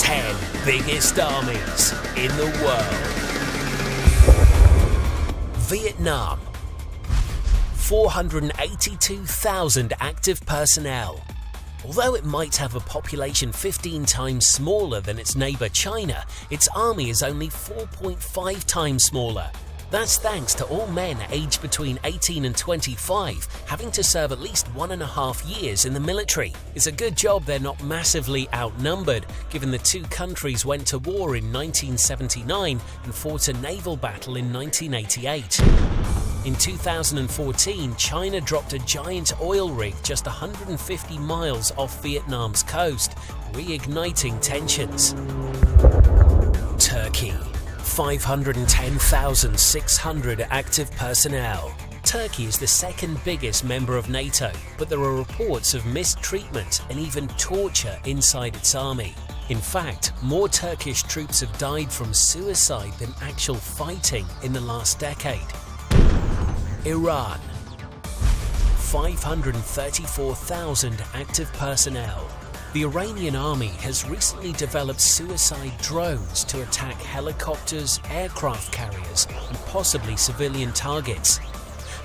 10 biggest armies in the world. Vietnam. 482,000 active personnel. Although it might have a population 15 times smaller than its neighbor China, its army is only 4.5 times smaller. That's thanks to all men aged between 18 and 25 having to serve at least 1.5 years in the military. It's a good job they're not massively outnumbered, given the two countries went to war in 1979 and fought a naval battle in 1988. In 2014, China dropped a giant oil rig just 150 miles off Vietnam's coast, reigniting tensions. Turkey. 510,600 active personnel. Turkey is the second biggest member of NATO, but there are reports of mistreatment and even torture inside its army. In fact, more Turkish troops have died from suicide than actual fighting in the last decade. Iran. 534,000 active personnel. The Iranian army has recently developed suicide drones to attack helicopters, aircraft carriers, and possibly civilian targets.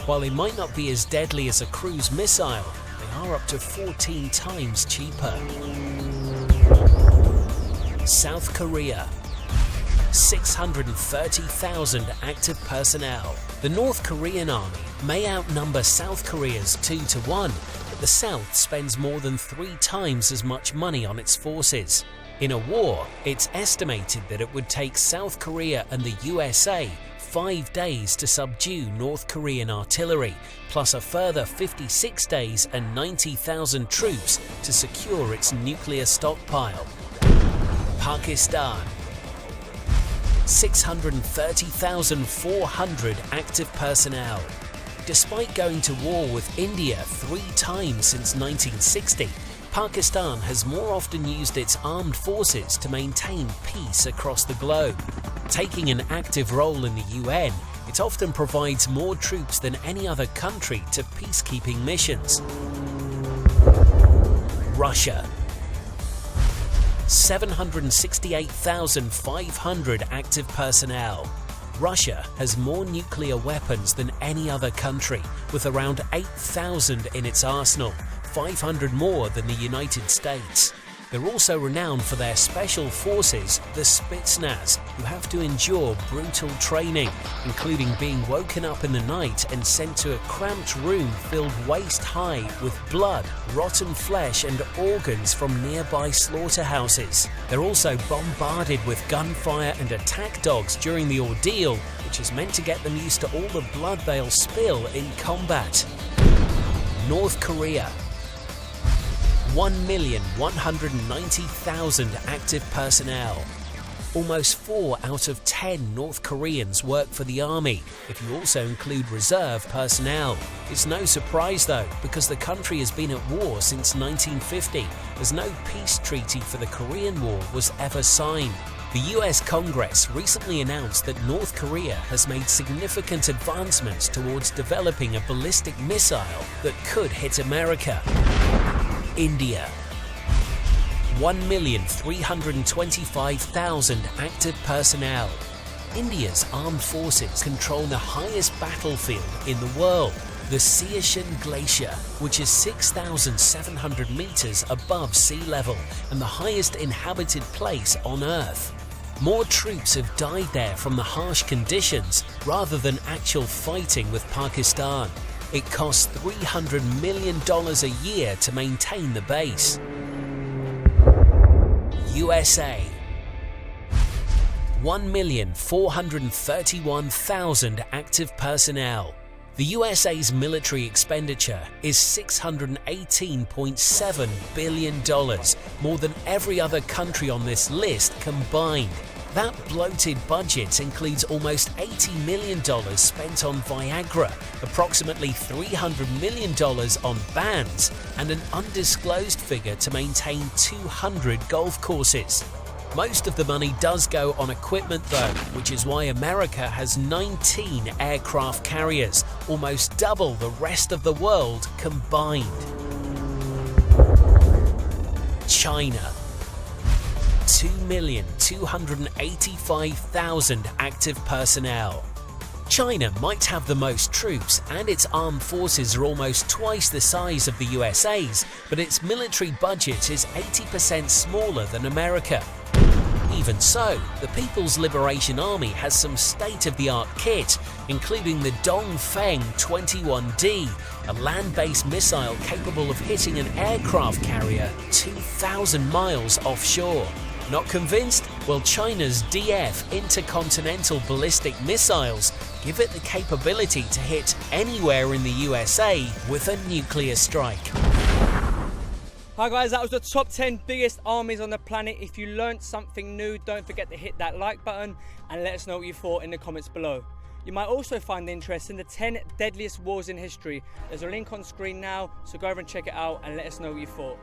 While they might not be as deadly as a cruise missile, they are up to 14 times cheaper. South Korea. 630,000 active personnel. The North Korean army may outnumber South Korea's 2-1, but the South spends more than 3 times as much money on its forces. In a war, it's estimated that it would take South Korea and the USA 5 days to subdue North Korean artillery, plus a further 56 days and 90,000 troops to secure its nuclear stockpile. Pakistan. 630,400 active personnel. Despite going to war with India 3 times since 1960, Pakistan has more often used its armed forces to maintain peace across the globe. Taking an active role in the UN, it often provides more troops than any other country to peacekeeping missions. Russia. 768,500 active personnel. Russia has more nuclear weapons than any other country, with around 8,000 in its arsenal, 500 more than the United States. They're also renowned for their special forces, the Spetsnaz, who have to endure brutal training, including being woken up in the night and sent to a cramped room filled waist-high with blood, rotten flesh and organs from nearby slaughterhouses. They're also bombarded with gunfire and attack dogs during the ordeal, which is meant to get them used to all the blood they'll spill in combat. North Korea. 1,190,000 active personnel. Almost 4 out of 10 North Koreans work for the army, if you also include reserve personnel. It's no surprise though, because the country has been at war since 1950, as no peace treaty for the Korean War was ever signed. The US Congress recently announced that North Korea has made significant advancements towards developing a ballistic missile that could hit America. India. 1,325,000 active personnel. India's armed forces control the highest battlefield in the world, the Siachen Glacier, which is 6,700 meters above sea level and the highest inhabited place on Earth. More troops have died there from the harsh conditions rather than actual fighting with Pakistan. It costs $300 million a year to maintain the base. USA. 1,431,000 active personnel. The USA's military expenditure is $618.7 billion, more than every other country on this list combined. That bloated budget includes almost $80 million spent on Viagra, approximately $300 million on bands, and an undisclosed figure to maintain 200 golf courses. Most of the money does go on equipment though, which is why America has 19 aircraft carriers, almost double the rest of the world combined. China. 2,285,000 active personnel. China might have the most troops and its armed forces are almost twice the size of the USA's, but its military budget is 80% smaller than America. Even so, the People's Liberation Army has some state-of-the-art kit, including the Dongfeng 21D, a land-based missile capable of hitting an aircraft carrier 2,000 miles offshore. Not convinced? Well, China's DF intercontinental ballistic missiles give it the capability to hit anywhere in the USA with a nuclear strike. Hi guys, that was the top 10 biggest armies on the planet. If you learned something new, don't forget to hit that like button and let us know what you thought in the comments below. You might also find interest in the 10 deadliest wars in history. There's a link on screen now, so go over and check it out and let us know what you thought.